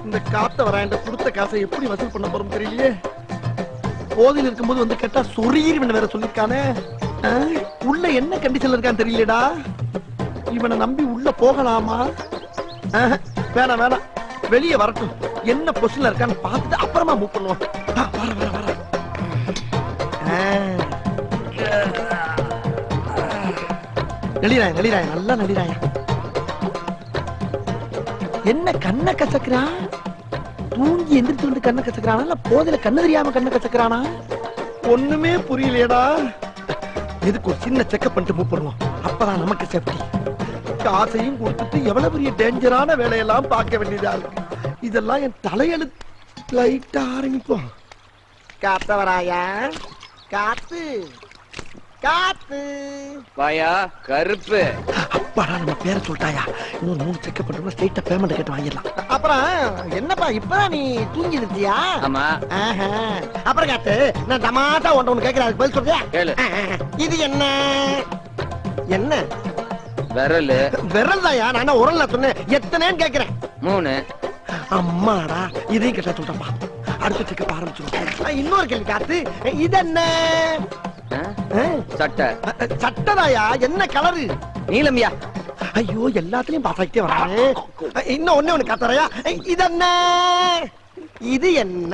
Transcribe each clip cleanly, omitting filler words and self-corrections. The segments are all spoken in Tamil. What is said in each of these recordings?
இந்த காத்த வராண்ட கொடுத்த காசை எப்படி வசூல் பண்ண போறோம் தெரியலையே. போதையில் இருக்கும்போது வந்து கேட்டா சொரீர்னு வேற சொல்லிருக்கானே. உள்ள என்ன கண்டிஷன்ல இருக்கான்னு தெரியலடா. இவனை நம்பி உள்ள போகலாமா? வேணாம் வேணாம், வெளியே வரட்டும். என்ன பொசிஷன்ல இருக்கான்னு பார்த்துட்டு அப்புறமா மூவ் பண்ணுவோம். வர வர வர. நளிராய நளிராய நல்லா நளிராய. என்ன கண்ணை கசக்குறான்? தூங்கி எந்திரிச்சு வந்து கண்ணை கசக்குறானா இல்ல போதையில கண்ணு தெரியாம கண்ணை கசக்குறானா? ஒண்ணுமே புரியலையடா. இதுக்கு ஒரு சின்ன செக்அப் பண்ணிட்டு மூவ் பண்ணுவோம். அப்பதான் நமக்கு சேஃப்டி. காசையும் கொடுத்துட்டு எவ்வளவு பெரிய டேஞ்சரான வேலையெல்லாம் பார்க்க வேண்டியதா இருக்கு. இதெல்லாம் என் தலையெழுத்து. லைட்டா ஆரம்பிப்போம். காத்தவராயா, காத்து காத்து வாயா கருப்பு. அப்பாடா நம்ம பேரை சொல்லிட்டாயா. இன்னொரு 3 செக்அப் பண்ணுறோம். ஸ்ட்ரைட்டா பேமெண்ட் கேட்டு வாங்கிடலாம். அப்புறம் என்னப்பா இப்பதான் நீ தூங்கி இருந்தியா? ஆமா. அப்புறம் காத்து, நான் டமாட்டா ஒன்று கேட்கிறேன், அதுக்கு பதில் சொல்றியா? கேளு. இது என்ன என்ன விரல்? விரல் தாயா. நான் உரல்ல சொன்னேன். எத்தனைன்னு கேட்கிறேன். 3. அம்மாடா, இதையும் கேட்டா சொல்றப்பா. அடுத்த செக்அப் ஆரம்பிச்சிடும். இன்னொரு கேள்வி காத்து, இது என்ன? சட்டை. சட்டதாயா. என்ன கலரு? நீலம்யா. ஐயோ, எல்லாத்துலயும் பாசாக்கிட்டே வரானே. இன்னும் ஒண்ணு காத்தறையா. இது என்ன? இது என்ன?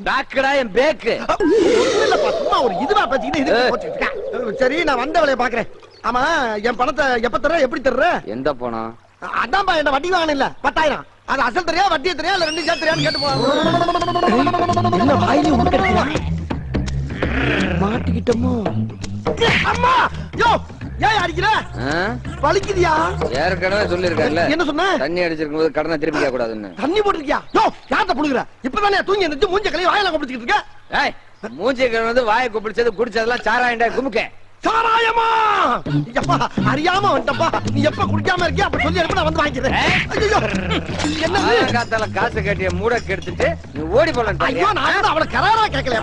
பேக்குடா, என் பேக்கு. இல்லப்பா, சும்மா ஒரு இதுவா பேசிக்கிட்டு. சரி, நான் வந்த வேலையை பாக்குறேன். ஆமா, என் பணத்தை எப்ப தர்ற, எப்படி தர்ற? எந்த பணம்? அதான்பா, என்ன வட்டி வாங்கணும் இல்ல 10,000. அது அசல் தெரியா, வட்டியை தெரியா, இல்ல ரெண்டு சேர்த்து தெரியான்னு கேட்டு போவாங்க. மாட்டிக்கிட்டோமோ? அம்மா, யோ, ஏன் அடிக்கிற? வலிக்குதியா? ஏற்கனவே சொல்லிருக்கல. என்ன சொன்ன? தண்ணி அடிச்சிருக்கும் போது கடனை திருப்பி கேட்க கூடாதுன்னு. தண்ணி போட்டுருக்கியா? யோ, யார்ட்ட புடுங்குற? இப்பதானே தூங்கி எந்திரிச்சு மூஞ்ச கழுவி வாயில கொப்பிடிச்சிட்டு இருக்க. ஏய், மூஞ்சி கழுவி வாயை கொப்பிடிச்சது குடிச்சதெல்லாம் சாராயண்டா குமுக்க. சாராயமா? எப்பா, அறியாம வந்துட்டப்பா. நீ எப்ப குடிக்காம இருக்கியா அப்ப சொல்லி அனுப்ப, நான் வந்து வாங்கிக்கிறேன். ஐயோ, என்ன காத்தால காசு கட்டிய மூட கெடுத்துட்டு நீ ஓடி போலாம். ஐயோ, நான் அவளை கராரா கேட்கலையா?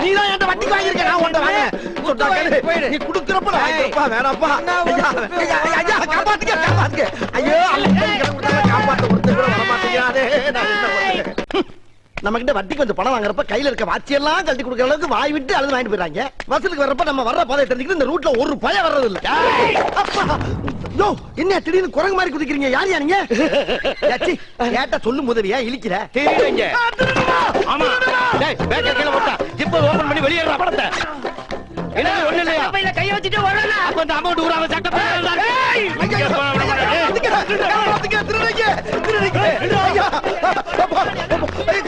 நீதான் என் வட்டி வாங்கிருக்க. நான் உன்ட வாங்க நீ குடுக்கறப்ப வேணாப்பா. காப்பாத்துக்க காப்பாத்துக்க. ஐயோ, காப்பாத்த ஒருத்தர் கூட வரமாட்டேங்கிறானே. நான் என்ன பண்றேன்? நம்ம கிட்ட வட்டி கொஞ்சம் பணம் வாங்குறப்ப கையில இருக்க வாட்சி எல்லாம் கழட்டி கொடுக்கற அளவுக்கு வாய் விட்டு அழுது வாங்கிட்டு போயிறாங்க. வசூலுக்கு வர்றப்ப நம்ம வர்ற பாதையை தெரிஞ்சுக்கிட்டு இந்த ரூட்ல ஒரு பய வர்றது இல்ல. யோ, என்ன திடீர்னு குரங்கு மாதிரி குதிக்கிறீங்க? யார் யாருங்க? கேட்டா சொல்லும் உதவியா இழிக்கிற? தெரியுங்க. ஆமா, டேய் பேக்க கீழ போட்டா ஜிப்ப ஓபன் பண்ணி வெளியேறா படத்தை. என்ன ஒண்ணு இல்லையா? பையில கைய வச்சிட்டு வரல. அப்ப அந்த அமௌண்ட் ஊராவ சட்ட போறா. ஏய், காப்பாத்துங்க திருடுங்க. திருடுங்க. ஐயா,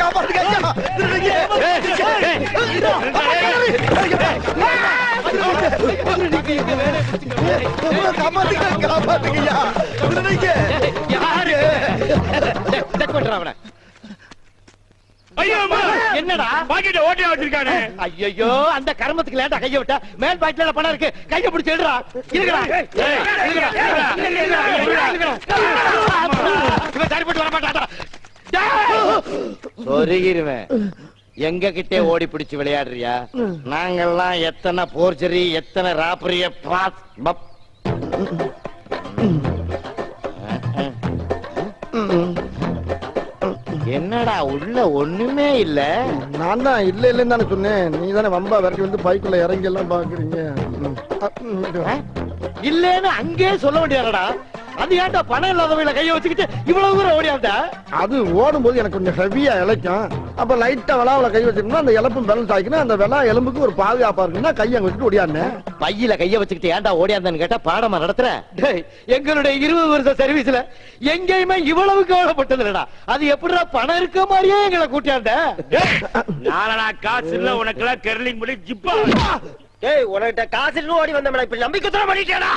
காப்பாத்துங்க ஐயா. திருடுங்க. காப்பாத்துங்க காப்பாத்துங்கய்யா. திருடுங்க. யாரு? செக் பண்றா அவனை. என்னடா பாக்கெட் ஓட்டியா வச்சிருக்கானே? ஐயோ, அந்த கர்மத்துக்கு லேட்டா கைய விட்டா. மேல் பாக்கெட்ல பணம் இருக்கு, கைய பிடிச்சு எடுடா. இருக்குடா. இவன் சரிப்பட்டு வர மாட்டாடா. சொருகிருவேன். எங்க கிட்டே ஓடி பிடிச்சு விளையாடுறியா? நாங்கெல்லாம் எத்தனை போர்ஜரி, எத்தனை ராப்பரிய பாத். என்னடா உள்ள ஒண்ணுமே இல்ல? நான் தான் இல்ல இல்லன்னு தானே சொன்னேன். நீ தானே வம்பா விரட்டி வந்து பைக்குள்ள இறங்கி எல்லாம் பாக்குறீங்க. இல்லன்னு அங்கே சொல்ல வேண்டியடா. அது ஏன்டா பணம் இல்லாதவங்கள கைய வச்சுக்கிட்டு இவ்வளவு தூரம் ஓடியாண்டா? அது ஓடும் போது எனக்கு கொஞ்சம் ஹெவியா இழைக்கும். அப்ப லைட்டா விளாவுல கை வச்சிருந்தா அந்த எலும்பும் பேலன்ஸ் ஆகிக்கணும். அந்த விளா எலும்புக்கு ஒரு பாதுகாப்பா இருக்குன்னா கையை வச்சுட்டு ஓடியாந்தேன். பையில கைய வச்சுக்கிட்டு ஏன்டா ஓடியாந்தான்னு கேட்டா பாடமா நடத்துற. எங்களுடைய 20 வருஷ சர்வீஸ்ல எங்கேயுமே இவ்வளவு கவலைப்பட்டது இல்லடா. அது எப்படிடா பணம் இருக்க மாதிரியே எங்களை கூட்டியாண்ட? நாளடா காசு இல்ல உனக்கு எல்லாம் கெர்லிங் பண்ணி ஜிப்பா. ஏய், உனக்கிட்ட காசு இல்ல ஓடி வந்தேன். இப்ப நம்பிக்கை தர பண்ணிட்டேடா.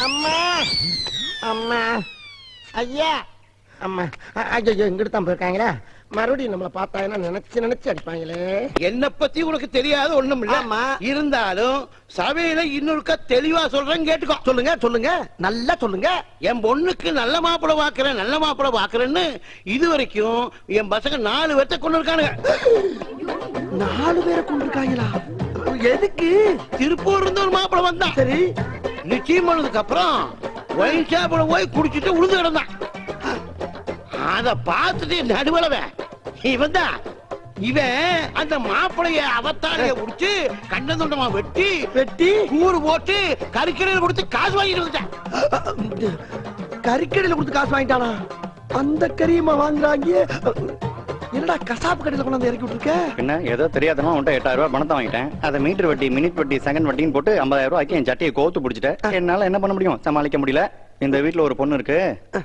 அம்மா அம்மா ஐயா அம்மா. ஐயோ, இங்கிட்டு தான் போயிருக்காங்களா? மறுபடியும் நம்மள பார்த்தா நினைச்சு அடிப்பாங்களே. என்ன பத்தி உனக்கு தெரியாது ஒண்ணும் இல்ல. ஆமா. இருந்தாலும் சபையில இன்னொருக்க தெளிவா சொல்றேன் கேட்டுக்கோ. சொல்லுங்க சொல்லுங்க, நல்லா சொல்லுங்க. என் பொண்ணுக்கு நல்ல மாப்பிளை பாக்குறேன்னு இது வரைக்கும் என் பசங்க 4 பேர்த்த கொண்டு இருக்கானுங்க. 4 பேரை கொண்டு இருக்காங்களா? எதுக்கு? திருப்பூர் இருந்து ஒரு மாப்பிளை வந்தான். சரி, நிச்சயம் பண்ணதுக்கு அப்புறம் ஒயின் ஷாப்ல போய் குடிச்சிட்டு உழுது கிடந்தான். அத பார்த்துட்டு நடுவலவன் இவன் தான். இவன் அந்த மாப்பிளைய அவத்தாரைய குடிச்சு கண்ட துண்டமா வெட்டி கூறு போட்டு கறிக்கடையில் கொடுத்து காசு வாங்கிட்டு வந்துட்டான். கறிக்கடையில கொடுத்து காசு வாங்கிட்டானா? அந்த கறியமா வாங்குறாங்க? என்னடா கசாப்பு கடையில கொண்டு வந்து இறக்கி விட்டுருக்க? என்ன ஏதோ தெரியாதமா உன்ட்ட 8000 ரூபாய் பணத்தை வாங்கிட்டேன். அதை மீட்டர் வட்டி, மினிட் வட்டி, செகண்ட் வட்டின்னு போட்டு 50000 ரூபாய்க்கு என் சட்டையை கோத்து பிடிச்சிட்டேன். என்னால என்ன பண்ண முடியும்? சமாளிக்க முடியல. இந்த வீட்டுல ஒரு பொண்ணு இருக்கு,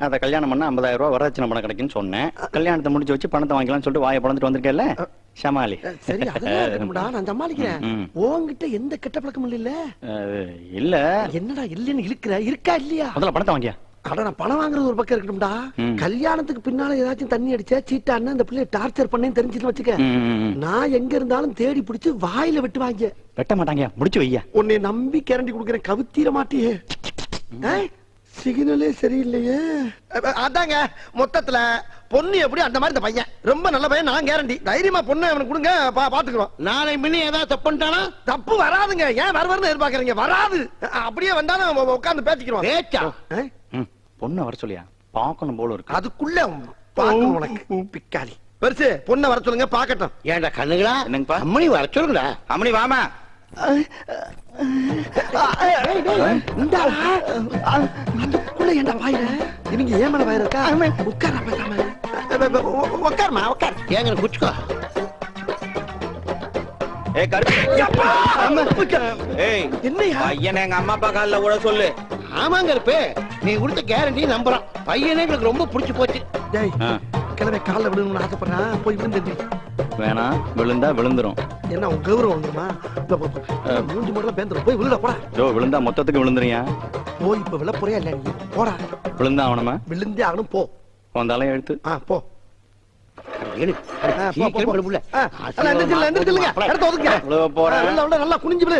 அதை கல்யாணம் பண்ண 50000 ரூபாய் வரதட்சணை பணம் கிடைக்குன்னு சொன்னேன். கல்யாணத்தை முடிச்சு வச்சு பணத்தை வாங்கிக்கலாம்னு சொல்லிட்டு வாயை பழந்துட்டு வந்திருக்கேன்ல, சமாளி. சரி, அதெல்லாம் நான் சமாளிக்கிறேன். உன்கிட்ட எந்த கெட்ட பழக்கம் இல்ல? இல்ல. என்னடா இல்லன்னு இழுக்கிற? இருக்கா இல்லையா? முதல்ல பணத்தை வாங்கியா. அட, நான் பணம் வாங்குறது ஒரு பக்கம் இருக்கட்டும்டா. கல்யாணத்துக்கு பின்னால ஏதாச்சும் தண்ணி அடிச்சா சீட்டான்னு அந்த பிள்ளைய டார்ச்சர் பண்ணேன்னு தெரிஞ்சுட்டு வச்சுக்க, நான் எங்க இருந்தாலும் தேடி பிடிச்சு வாயில வெட்டு வாங்க. வெட்ட மாட்டாங்க, முடிச்சு வையா. உன்னை நம்பி கேரண்டி கொடுக்கறேன், கவுத்தீர மாட்டியே. சிக்னலே சரியில்லையே. அதாங்க மொத்தத்துல பொண்ணு எப்படி அந்த மாதிரி இந்த பையன் ரொம்ப நல்ல பையன். நான் கேரண்டி, தைரியமா பொண்ணு அவனுக்கு கொடுங்க, பாத்துக்கிறோம். நாளை முன்ன ஏதாவது தப்பு பண்ணிட்டானா? தப்பு வராதுங்க. ஏன் வருவாருன்னு எதிர்பார்க்கறீங்க? வராது. அப்படியே வந்தாலும் உட்கார்ந்து பேசிக்கிறோம். பேச்சா? பொண்ணு வர சொல்லியா, பாக்கணும் போல இருக்கு. அதுக்குள்ள பாக்கணும் உனக்கு பிக்காளி. பெருசு பொண்ணை வர சொல்லுங்க, பாக்கட்டும். ஏன்டா கண்ணுங்களா? என்னங்கப்பா? அம்மணி வர சொல்லுங்கடா. அம்மணி வாமா. அதுக்குள்ள ஏன்டா வாயில? இவங்க ஏன் மேல வாயில இருக்கா? உட்கார பேசாம. உட்காருமா, உட்கார். ஏங்க குச்சிக்கோ. ஏய் கருப்பு. ஏய் என்னையா? பையனை எங்க அம்மா அப்பா காலில் கூட சொல்லு. ஆமாங்க இருப்பே, நீ கொடுத்த கேரண்டி நம்புறான். பையனே எங்களுக்கு ரொம்ப பிடிச்சு போச்சு. டேய், கிளம்பி காலில் விழுணும்னு ஆசைப்படுறான், போய் விழுந்து. வேணாம், விழுந்தா விழுந்துரும். என்ன உன் கௌரவம் வந்துருமா? மூஞ்சி மட்டும் பேந்துரும். போய் விழுட போடா. ஜோ, விழுந்தா மொத்தத்துக்கு விழுந்துறியா? போய் இப்ப விழ போறியா இல்ல? நீ போடா. விழுந்தா அவனமா? விழுந்தே ஆகணும், போ. வந்தாலும் எழுத்து. போ. நல்லா குனிஞ்சு விழு.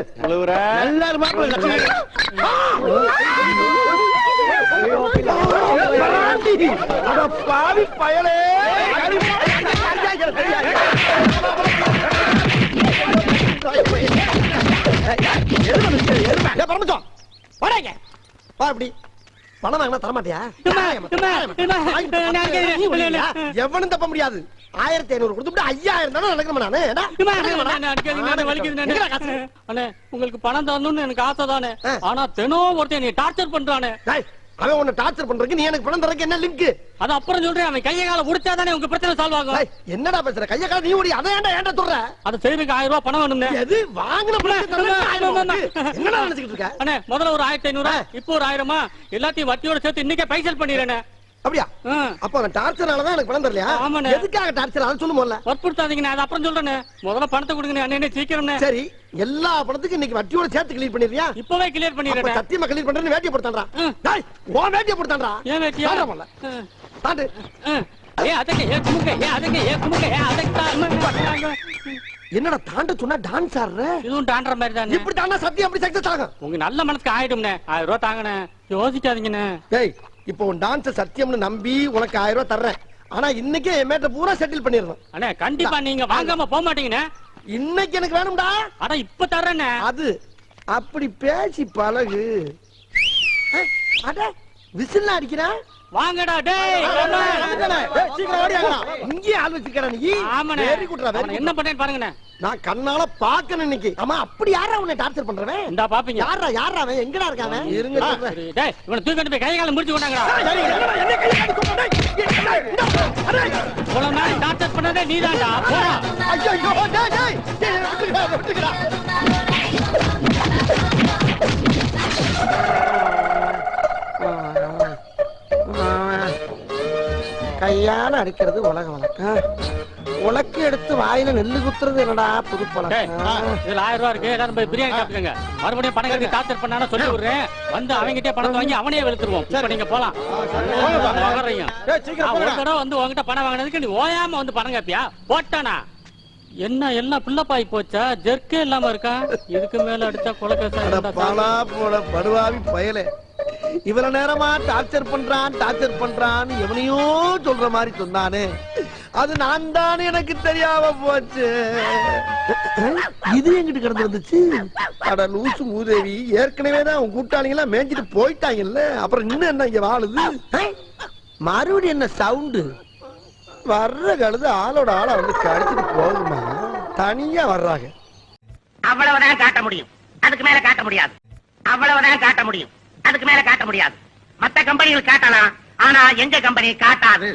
பாவி பயலே. பணம் வாங்கினா தரமாட்டியா? எவனும் தப்ப முடியாது. 1500 கொடுத்துட்டு 5000 தானே நடக்கணும். உங்களுக்கு பணம் தரணும்னு எனக்கு ஆசை தானே, ஆனா தினம் ஒருத்தன் நீ டார்ச்சர் பண்றானே. அவன் உன்னை டார்ச்சர் பண்றதுக்கு நீ எனக்கு பணம் தரக்கு என்ன லிங்க்? அது அப்புறம் சொல்றேன். அவன் கையை கால உடைச்சாதானே உங்க பிரச்சனை சால்வ் ஆகும். என்னடா பேசுற? கைய கால நீ ஓடி அதை ஏன்டா சொல்ற? அது செய்யறதுக்கு 1000 ரூபாய் பணம் வேணும்னே. எது வாங்குன பணம்? என்னடா நினைச்சிட்டு இருக்க? அண்ணே, முதல்ல ஒரு 1500, இப்போ ஒரு 1000, எல்லாத்தையும் வட்டியோட சேர்த்து இன்னைக்கே பைசல் பண்ணிடுறேன். அப்படியா? அப்ப அவன் டார்ச்சர்னாலதான் எனக்கு பணம் தரலையா? ஆமாண்ணே. எதுக்காக டார்ச்சர்? அதை சொல்லு முதல்ல. வற்புறுத்தாதீங்க, அது அப்புறம் சொல்றேன். முதல்ல பணத்தை கொடுங்க அண்ணே, சீக்கிரம். சரி, எல்லா பணத்துக்கும் இன்னைக்கு வட்டியோட சேர்த்து கிளியர் பண்ணிடுறியா? இப்பவே கிளியர் பண்ணிடுறேன். சத்தியமா கிளியர் பண்றேன்னு வேட்டியை போட்டான்டா. டேய், உன் வேட்டியை போட்டான்டா. ஏன் வேட்டியா? தாண்டு. என்னடா தாண்ட சொன்னா டான்ஸ் ஆடுற? இதுவும் தாண்டற மாதிரி தானே. இப்படி தாண்டா சத்தியம் அப்படி சக்சஸ் ஆகும். உங்க நல்ல மனசுக்கு ஆயிடும்னே. 1000 ரூபாய் தாங்கண்ணே, யோசிக்காதீங்கண்ணே. டேய், இப்போ உன் டான்ஸ் சத்தியம்னு நம்பி உனக்கு 1000 ரூபாய் தர்றேன். ஆனா இன்னைக்கே என் மேட்ட பூரா செட்டில் பண்ணிடணும். அண்ணே, கண்டிப்பா நீங்க வாங்காம போக மாட்டீங்கண்ணே. இன்னைக்கு எனக்கு வேணும்டா. அட இப்ப தர்றேண்ணே. அது அப்படி பேசி பழகு. அட விசில் அடிக்கிறேன். வாங்கடா டேய். சீக்கிரம் ஓடியாங்கடா. இங்கே ஆள் வச்சிருக்கற நீ. ஆமாண்ணே. வெரி குட்ரா. என்ன பண்ணேன்னு பாருங்கண்ணே. நான் கண்ணால பாக்கணும் இன்னைக்கு. ஆமா, அப்படி யாரா உன்னை டார்ச்சர் பண்றவன்? இந்தா பாப்பீங்க. யாரா அவன்? எங்கடா இருக்கானே? இருங்க சொல்றேன். டேய், இவனை தூக்கிட்டு போய் கை கால முடிச்சு கொண்டாங்கடா. சரி, என்ன கை கால கொண்டாடே? போல மாதிரி டார்ச்சர் பண்ணதே நீதான்டா. போடா. ஐயோ டேய் விட்டுக்கடா. கையால அடிக்கிறது உலக வழக்கம். உலக்கு எடுத்து வாயில நெல்லு குத்துறது என்னடா புது டேய், பழக்கம் இதுல 1000 ரூபாய் இருக்கு எல்லாரும் போய் பிரியாணி சாப்பிட்டுங்க மறுபடியும் பணம் கட்டி டார்ச்சர் பண்ணானு சொல்லி விடுறேன் வந்து அவங்கிட்டே பணத்தை வாங்கி அவனே வெளுத்துருவோம் இப்ப நீங்க போலாம் வர்றீங்க. நான் ஒரு தடவை வந்து உங்ககிட்ட பணம் வாங்கினதுக்கு நீ ஓயாம வந்து பணம் கேப்பியா போட்டானா என்ன எல்லாம் பிள்ளைப்பாய் போச்சா ஜெர்க்கே இல்லாம இருக்கா இதுக்கு மேல அடிச்சா கொலைக்கேசா பாலா போட படுவாவி பயலே இவ்வளவு நேரமா டார்ச்சர் பண்றான் எவனையோ சொல்ற மாதிரி சொன்னானே அது நான் தான் எனக்கு தெரியாம போச்சு இது எங்கிட்டு கிடந்து வந்துச்சு அட லூசு மூதேவி ஏற்கனவே தான் உன் கூட்டாளிங்களா மேய்ஞ்சிட்டு போயிட்டாங்கல்ல அப்புறம் இன்னும் என்ன இங்க வாழுது மறுபடியும் என்ன சவுண்டு வர்ற கழுது ஆளோட ஆளா வந்து கடிச்சிட்டு போகுமா தனியா வர்றாங்க அவ்வளவுதான் காட்ட முடியும் அதுக்கு மேல காட்ட முடியாது அவ்வளவுதான் காட்ட முடியும் அதுக்கு மேல காட்ட முடியாது மத்த கம்பெனிகள் காட்டலாம் ஆனா எங்க கம்பெனி காட்டாது